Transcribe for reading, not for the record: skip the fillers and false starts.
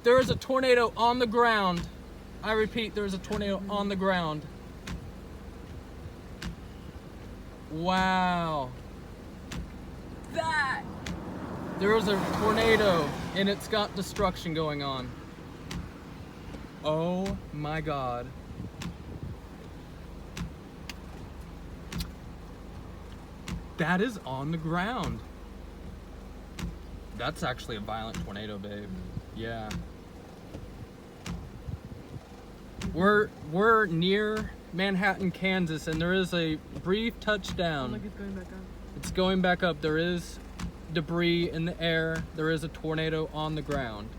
There is a tornado on the ground. I repeat, there is a tornado on the ground. Wow. That. There is a tornado and it's got destruction going on. Oh my God. That is on the ground. That's actually a violent tornado, babe. Yeah. We're near Manhattan, Kansas, and there is a brief touchdown. Look, it's going back up. It's going back up. There is debris in the air. There is a tornado on the ground.